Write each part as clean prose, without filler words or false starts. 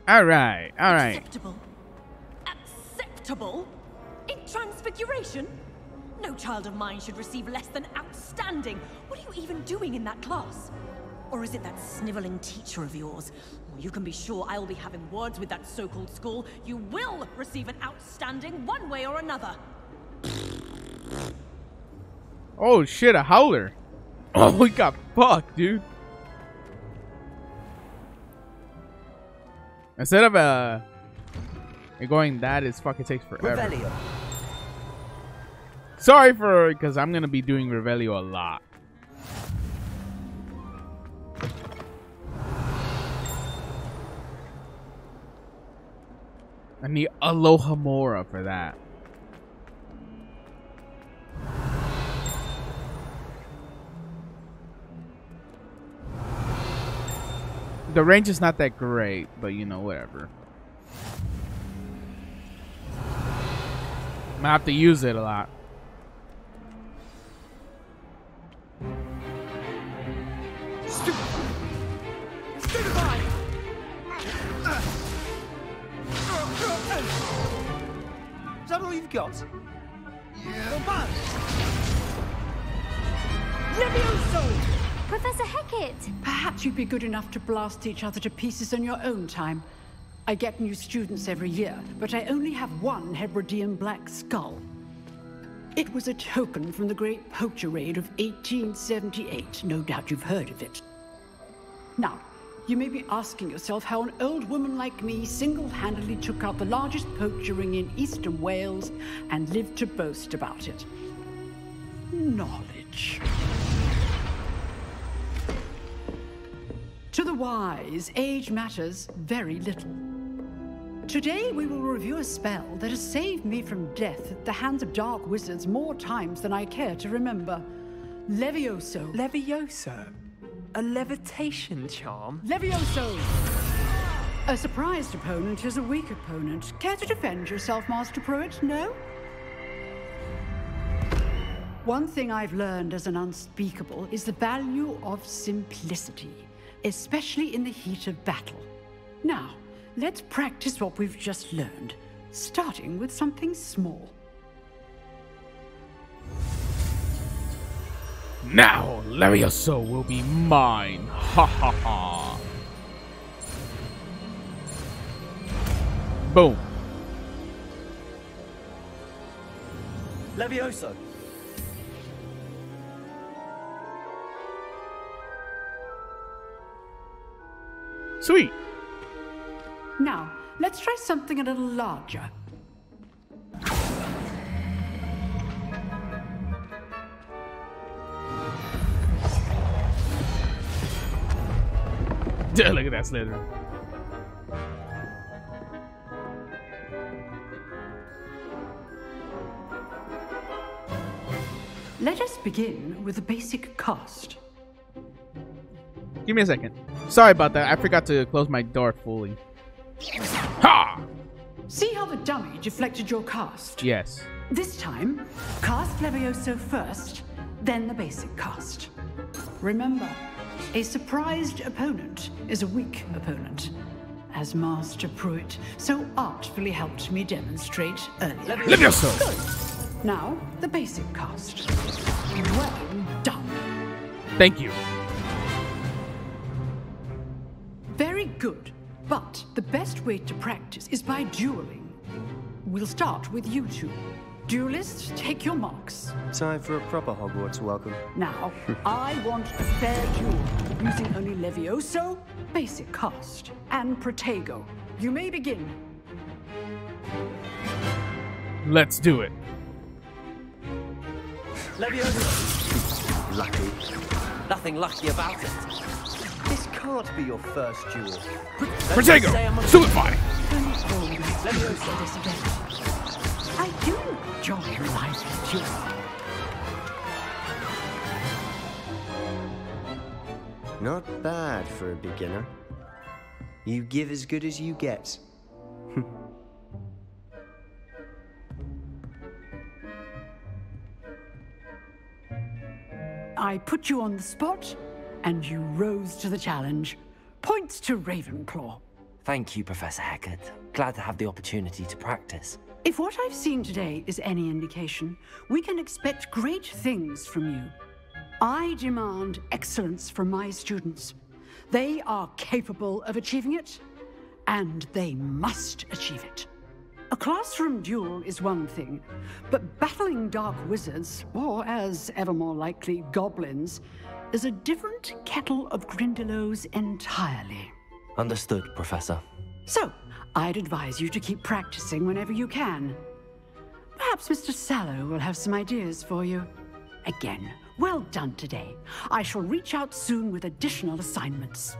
All right. Acceptable. Acceptable? In Transfiguration? No child of mine should receive less than outstanding. What are you even doing in that class? Or is it that sniveling teacher of yours? Well, you can be sure I will be having words with that so-called school. You will receive an outstanding one way or another. Oh shit, a howler. Oh, we got fucked, dude. Instead of going that, it fucking takes forever. Revelio. Sorry because I'm gonna be doing Revelio a lot. I need Aloha Mora for that. The range is not that great, but you know, whatever. I'm gonna have to use it a lot. Stupefy! Is that all you've got? Yeah. Levioso! Professor Hecat! Perhaps you'd be good enough to blast each other to pieces in your own time. I get new students every year, but I only have one Hebridean black skull. It was a token from the Great Poacher Raid of 1878. No doubt you've heard of it. Now, you may be asking yourself how an old woman like me single-handedly took out the largest poacher ring in eastern Wales and lived to boast about it. Knowledge. To the wise, age matters very little. Today we will review a spell that has saved me from death at the hands of dark wizards more times than I care to remember. Levioso. Levioso? A levitation charm? Levioso! A surprised opponent is a weak opponent. Care to defend yourself, Master Pruitt? No? One thing I've learned as an unspeakable is the value of simplicity, especially in the heat of battle. Now, let's practice what we've just learned, starting with something small. Now, Levioso will be mine. Ha ha ha. Boom. Levioso. Sweet. Now, let's try something a little larger. Look at that slither. Let us begin with the basic cast. Give me a second. Sorry about that. I forgot to close my door fully. Ha! See how the dummy deflected your cast? Yes. This time, cast Levioso first, then the basic cast. Remember, a surprised opponent is a weak opponent, as Master Pruitt so artfully helped me demonstrate earlier. Levioso! Good. Now, the basic cast. Well done. Thank you. Very good. But the best way to practice is by dueling. We'll start with you two. Duelists, take your marks. Time for a proper Hogwarts welcome. Now, I want a fair duel, using only Levioso, basic cast, and Protego. You may begin. Let's do it. Levioso. Lucky. Nothing lucky about it. This can't be your first duel. Protego! Stupefy! Levioso. Disadvantage. I do enjoy life duel. Not bad for a beginner. You give as good as you get. I put you on the spot, and you rose to the challenge. Points to Ravenclaw. Thank you, Professor Hecat. Glad to have the opportunity to practice. If what I've seen today is any indication, we can expect great things from you. I demand excellence from my students. They are capable of achieving it, and they must achieve it. A classroom duel is one thing, but battling dark wizards, or as ever more likely, goblins, is a different kettle of Grindylows entirely. Understood, Professor. So, I'd advise you to keep practicing whenever you can. Perhaps Mr. Sallow will have some ideas for you. Again, well done today. I shall reach out soon with additional assignments.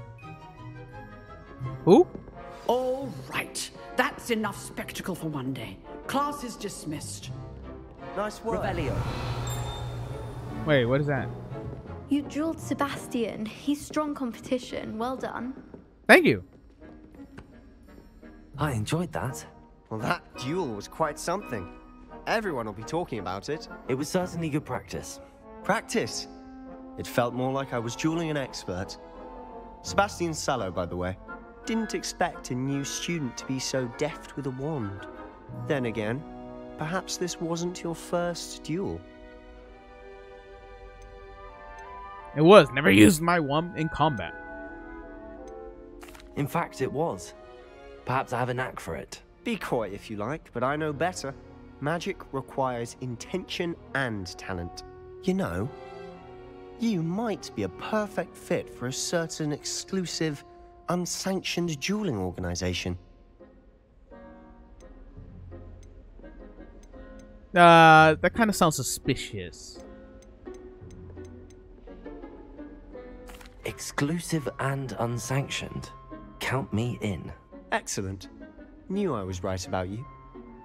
Who? All right. That's enough spectacle for one day. Class is dismissed. Nice work. Revelio. Wait, what is that? You dueled Sebastian. He's strong competition. Well done. Thank you. I enjoyed that. Well, that duel was quite something. Everyone will be talking about it. It was certainly good practice. Practice? It felt more like I was dueling an expert. Sebastian Sallow, by the way. Didn't expect a new student to be so deft with a wand. Then again, perhaps this wasn't your first duel. It was. Never used my wand in combat. In fact, it was. Perhaps I have a knack for it. Be coy if you like, but I know better. Magic requires intention and talent. You know, you might be a perfect fit for a certain exclusive, unsanctioned dueling organization. That kind of sounds suspicious. Exclusive and unsanctioned. Count me in. Excellent. Knew I was right about you.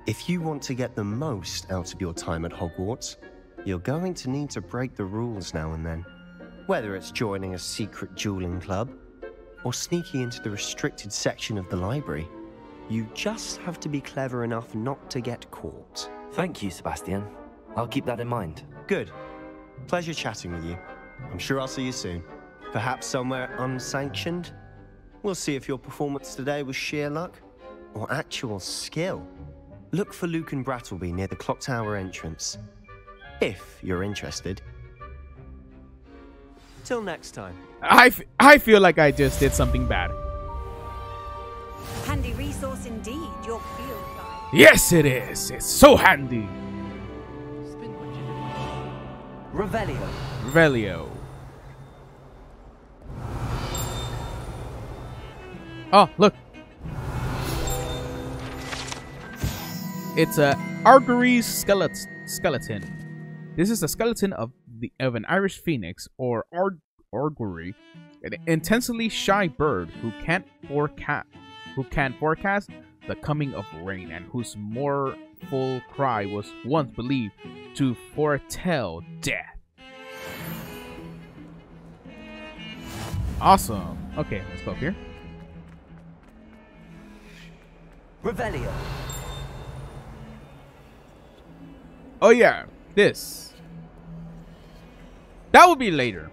If you want to get the most out of your time at Hogwarts, you're going to need to break the rules now and then. Whether it's joining a secret dueling club, or sneaking into the restricted section of the library, you just have to be clever enough not to get caught. Thank you, Sebastian. I'll keep that in mind. Good. Pleasure chatting with you. I'm sure I'll see you soon. Perhaps somewhere unsanctioned? We'll see if your performance today was sheer luck or actual skill. Look for Luke and Brattleby near the clock tower entrance, if you're interested. Till next time. I feel like I just did something bad. Handy resource indeed, your field guide. Yes, it is. It's so handy. Revelio. Revelio. Oh, look. It's a Argyries skeleton. This is a skeleton of an Irish phoenix or Argyry, an intensely shy bird who can't forecast the coming of rain and whose mournful cry was once believed to foretell death. Awesome. Okay, let's go up here. Revelio. Oh yeah, this. That will be later.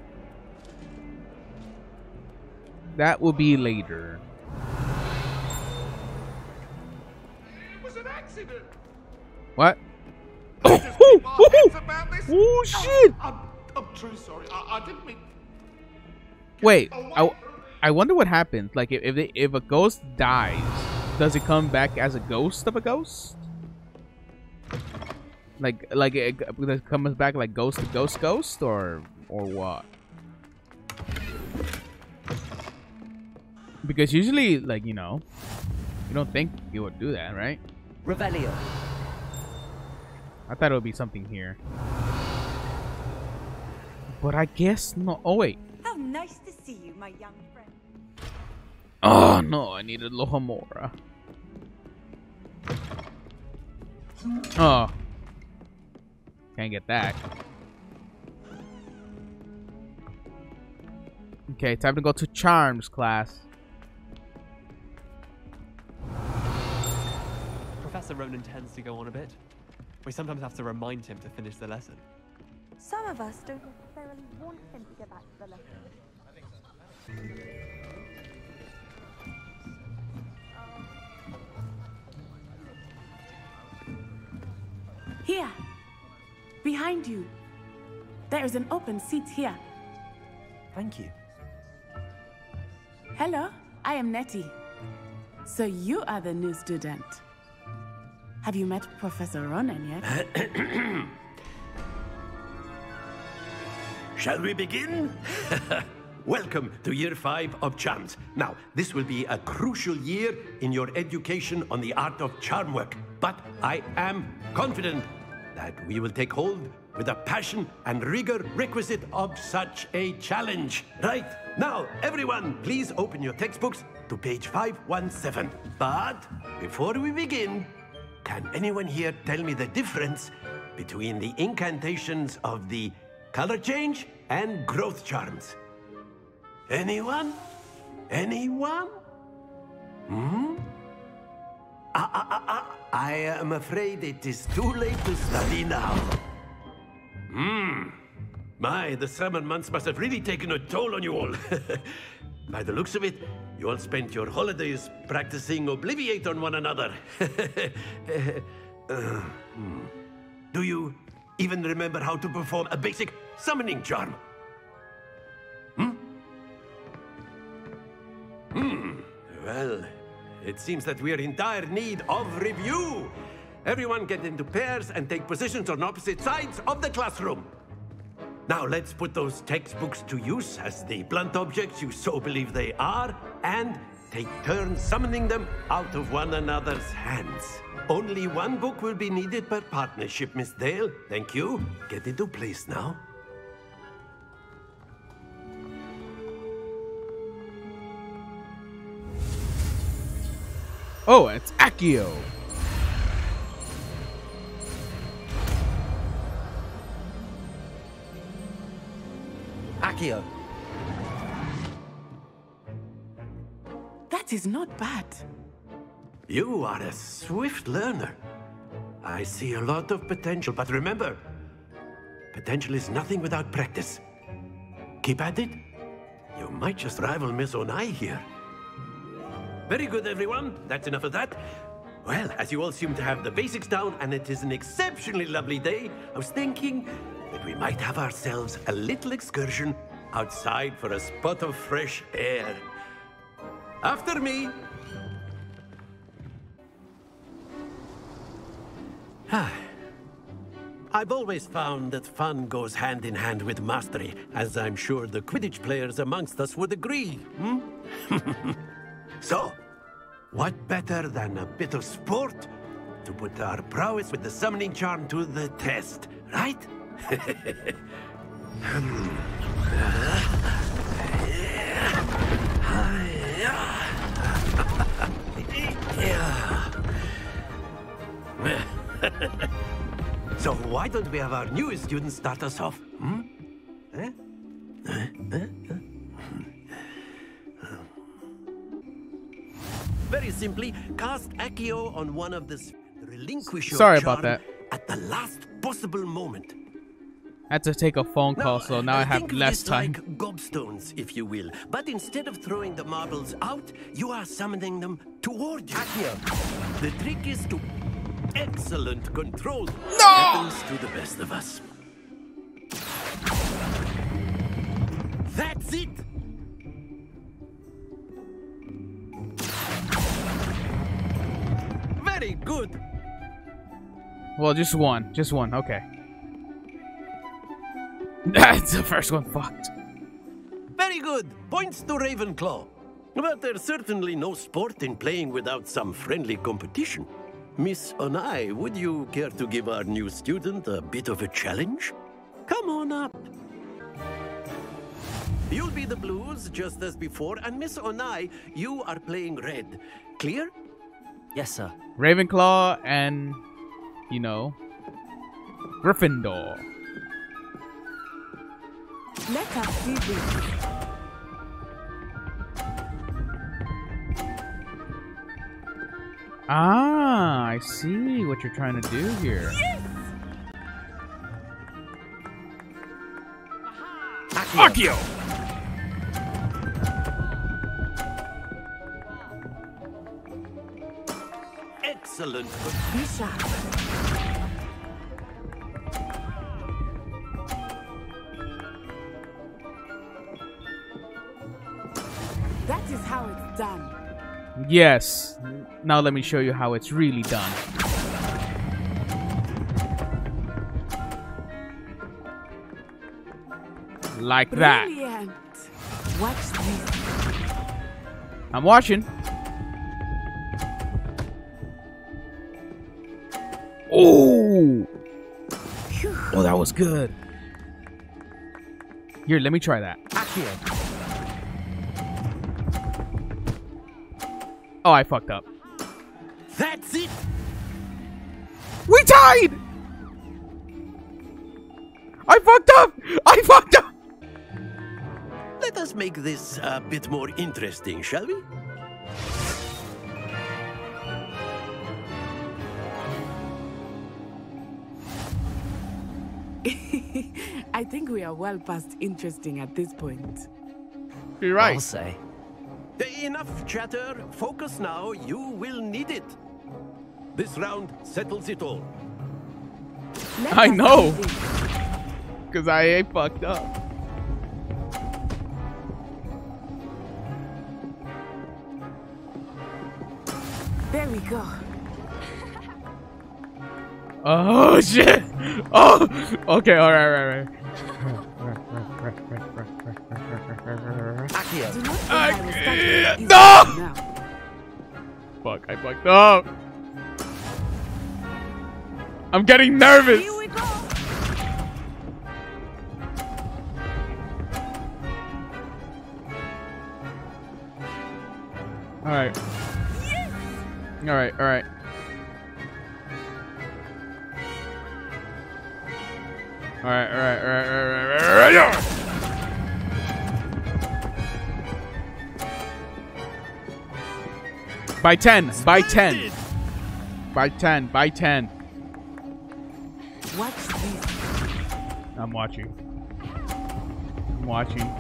That will be later. It was an accident. What? Let's just keep our heads about this. Oh shit! I'm truly sorry. I didn't mean. Wait, I wonder what happens. Like if a ghost dies, does it come back as a ghost of a ghost? Like it comes back like ghost to ghost or what? Because usually, like, you know, you don't think it would do that, right? Revelio. I thought it would be something here. But I guess no. Oh wait. How nice to see you, my young friend. Oh no, I needed Lohamora. Oh. Can't get that. Okay, time to go to Charms class. Professor Ronan tends to go on a bit. We sometimes have to remind him to finish the lesson. Some of us don't necessarily want him to get back to the lesson. Here. Behind you. There is an open seat here. Thank you. Hello, I am Nettie. So you are the new student. Have you met Professor Ronan yet? Shall we begin? Welcome to Year 5 of Charms. Now, this will be a crucial year in your education on the art of charm work. But I am confident that we will take hold with the passion and rigor requisite of such a challenge. Right, now, everyone, please open your textbooks to page 517. But before we begin, can anyone here tell me the difference between the incantations of the color change and growth charms? Anyone? Anyone? I am afraid it is too late to study now. My, the summer months must have really taken a toll on you all. By the looks of it, you all spent your holidays practicing Obliviate on one another. Do you even remember how to perform a basic summoning charm? Well, it seems that we are in dire need of review. Everyone get into pairs and take positions on opposite sides of the classroom. Now let's put those textbooks to use as the blunt objects you so believe they are, and take turns summoning them out of one another's hands. Only one book will be needed per partnership, Miss Dale. Thank you. Get into place now. Oh, it's Accio. Accio. That is not bad. You are a swift learner. I see a lot of potential, but remember, potential is nothing without practice. Keep at it. You might just rival Miss Onai here. Very good, everyone. That's enough of that. Well, as you all seem to have the basics down, and it is an exceptionally lovely day, I was thinking that we might have ourselves a little excursion outside for a spot of fresh air. After me. I've always found that fun goes hand in hand with mastery, as I'm sure the Quidditch players amongst us would agree. So, what better than a bit of sport to put our prowess with the summoning charm to the test, right? So why don't we have our newest student start us off? Very simply, cast Accio on one of the relinquish your Sorry charm about that. at the last possible moment. I had to take a phone call, so now I have think of less this time. like gobstones, if you will. But instead of throwing the marbles out, you are summoning them toward you. Accio. The trick is to excellent control. No! Happens to the best of us. That's it. Very good. Well, just one. Just one. Okay. That's the first one fucked. Very good. Points to Ravenclaw. But there's certainly no sport in playing without some friendly competition. Miss Onai, would you care to give our new student a bit of a challenge? Come on up. You'll be the blues, just as before, and Miss Onai, you are playing red. Clear? Yes, sir. Ravenclaw and, you know, Gryffindor. Let us see this. Ah, I see what you're trying to do here. Yes! Accio! Excellent. Be sharp. Yes. Now let me show you how it's really done. Like that. Brilliant. Watch this. I'm watching. Oh! Oh, that was good. Here, let me try that. Oh, I fucked up. That's it! We tied! I fucked up! I fucked up! Let us make this a bit more interesting, shall we? I think we are well past interesting at this point. You're right. I'll say. Enough chatter. Focus now. You will need it. This round settles it all. I know. Because I ain't fucked up. There we go. Oh, shit. Oh, okay. All right. No! Fuck, I fucked up. I'm getting nervous. Here we go. All right. Yes. All right. All right. All right. By 10. By 10. By 10. By 10. Watch this. I'm watching. I'm watching.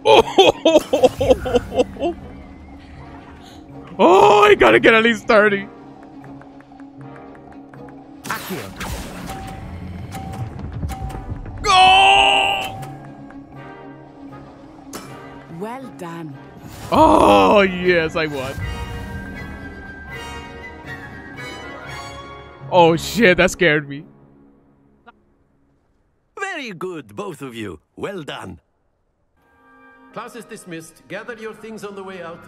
Oh! Oh, I gotta get at least 30. Go! Well done. Oh, yes, I won. Oh, shit, that scared me. Very good, both of you. Well done. Class is dismissed. Gather your things on the way out.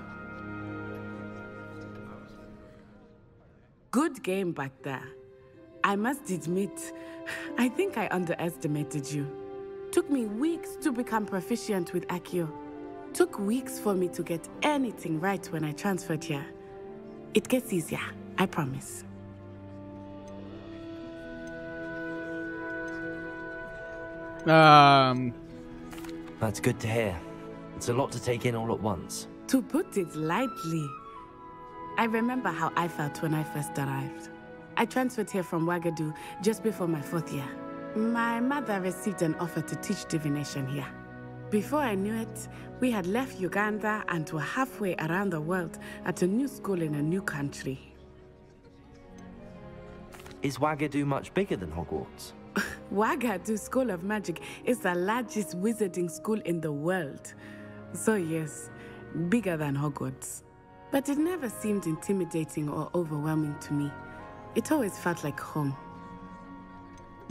Good game back there. I must admit, I think I underestimated you. Took me weeks to become proficient with Accio. Took weeks for me to get anything right when I transferred here. It gets easier, I promise. That's good to hear. It's a lot to take in all at once. To put it lightly, I remember how I felt when I first arrived. I transferred here from Ouagadougou just before my 4th year. My mother received an offer to teach divination here. Before I knew it, we had left Uganda and were halfway around the world at a new school in a new country. Is Ouagadougou much bigger than Hogwarts? Ouagadougou School of Magic is the largest wizarding school in the world. So yes, bigger than Hogwarts. But it never seemed intimidating or overwhelming to me. It always felt like home.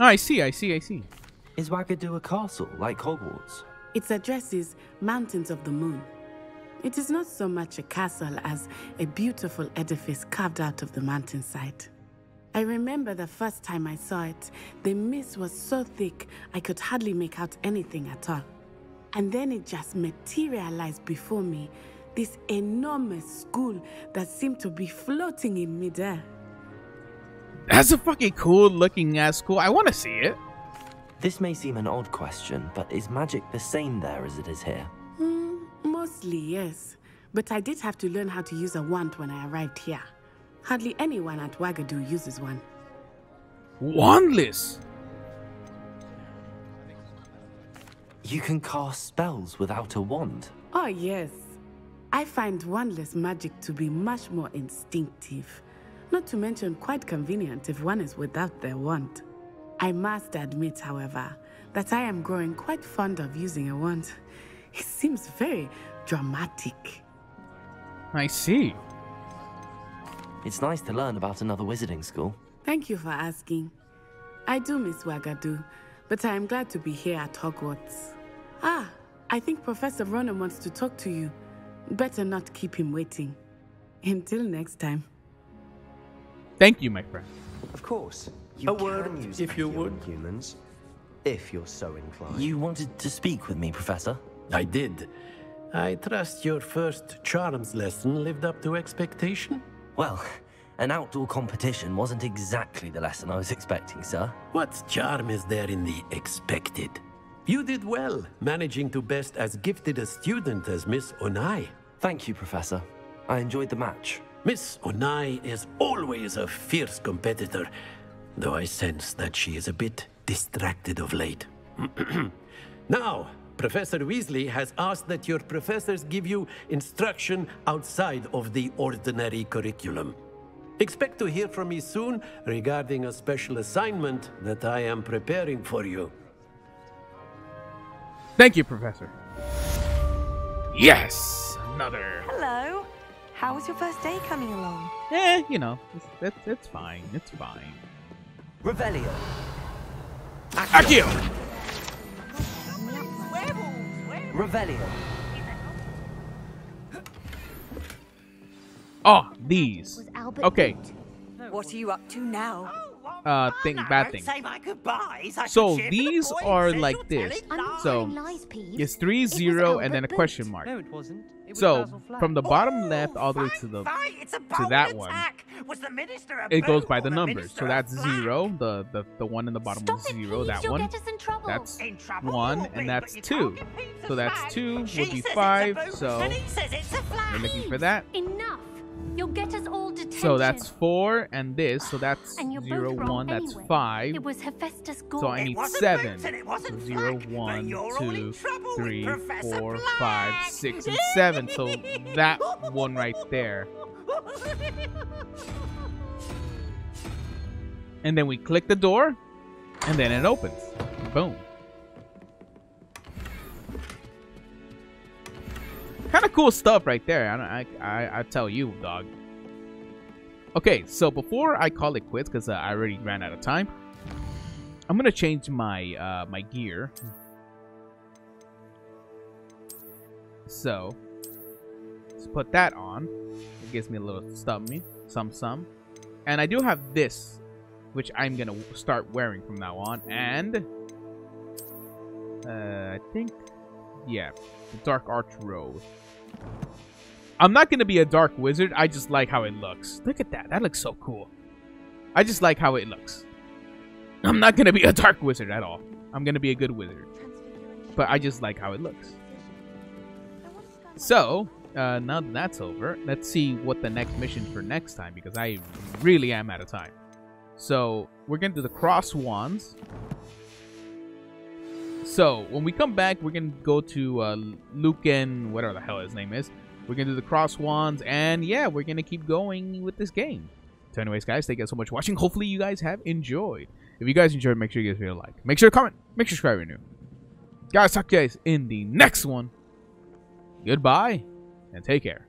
Oh, I see. Is Ouagadougou a castle like Hogwarts? Its address is Mountains of the Moon. It is not so much a castle as a beautiful edifice carved out of the mountainside. I remember the first time I saw it, the mist was so thick I could hardly make out anything at all. And then it just materialized before me, this enormous school that seemed to be floating in midair. That's a fucking cool looking ass school. I want to see it. This may seem an odd question, but is magic the same there as it is here? Mostly, yes. But I did have to learn how to use a wand when I arrived here. Hardly anyone at Ouagadougou uses one. Wandless? You can cast spells without a wand? Oh, yes. I find wandless magic to be much more instinctive. Not to mention quite convenient if one is without their wand. I must admit, however, that I am growing quite fond of using a wand. It seems very dramatic. I see. It's nice to learn about another wizarding school. Thank you for asking. I do miss Wagadu, but I am glad to be here at Hogwarts. Ah, I think Professor Ronan wants to talk to you. Better not keep him waiting. Until next time. Thank you, my friend. Of course. You A word, can use if you Accio would. on humans, if you're so inclined. You wanted to speak with me, Professor? I did. I trust your first charms lesson lived up to expectation? Well, an outdoor competition wasn't exactly the lesson I was expecting, sir. What charm is there in the expected? You did well, managing to best as gifted a student as Miss Onai. Thank you, Professor. I enjoyed the match. Miss Onai is always a fierce competitor, though I sense that she is a bit distracted of late. Now, Professor Weasley has asked that your professors give you instruction outside of the ordinary curriculum. Expect to hear from me soon regarding a special assignment that I am preparing for you. Thank you, Professor. Yes! Another. Hello. How was your first day coming along? You know, it's fine. It's fine. Revelio. Accio! Revelio. Oh, these. Okay. What are you up to now? Bad thing. So these are like this. So it's 3, 0, and then a question mark. No, it wasn't. It was So Basil Flack. from the bottom left all the way to that one, it goes by the numbers. So that's 0. The one in the bottom is 0. That one. That's 1, and that's 2. So that's 2 would be 5. So we're looking for that. Enough. You'll get us all detention. So that's 4, and this. So that's And you're 0, both wrong 1. That's anyway. 5. It was Hephaestus Gore. So I need 7. So 0, 1, 2, 3, 4, 5, 6, and 7. So that one right there. And then we click the door, and then it opens. Boom. Kind of cool stuff right there. I tell you, dog. Okay, so before I call it quits, because I already ran out of time, I'm gonna change my my gear. So let's put that on. It gives me a little some. And I do have this, which I'm gonna start wearing from now on. And I think, yeah, the Dark Arch robe. I'm not gonna be a dark wizard. I just like how it looks. Look at that. That looks so cool. I just like how it looks. I'm not gonna be a dark wizard at all. I'm gonna be a good wizard. But I just like how it looks. So, now that that's over, let's see what the next mission for next time, because I really am out of time. So, we're gonna do the cross wands. So, when we come back, we're gonna go to Lucan, whatever the hell his name is. We're gonna do the cross wands, and yeah, we're gonna keep going with this game. So anyways, guys, thank you guys so much for watching. Hopefully you guys have enjoyed. If you guys enjoyed, make sure you guys leave a like. Make sure to comment. Make sure to subscribe if you're new. Guys, talk to you guys in the next one. Goodbye, and take care.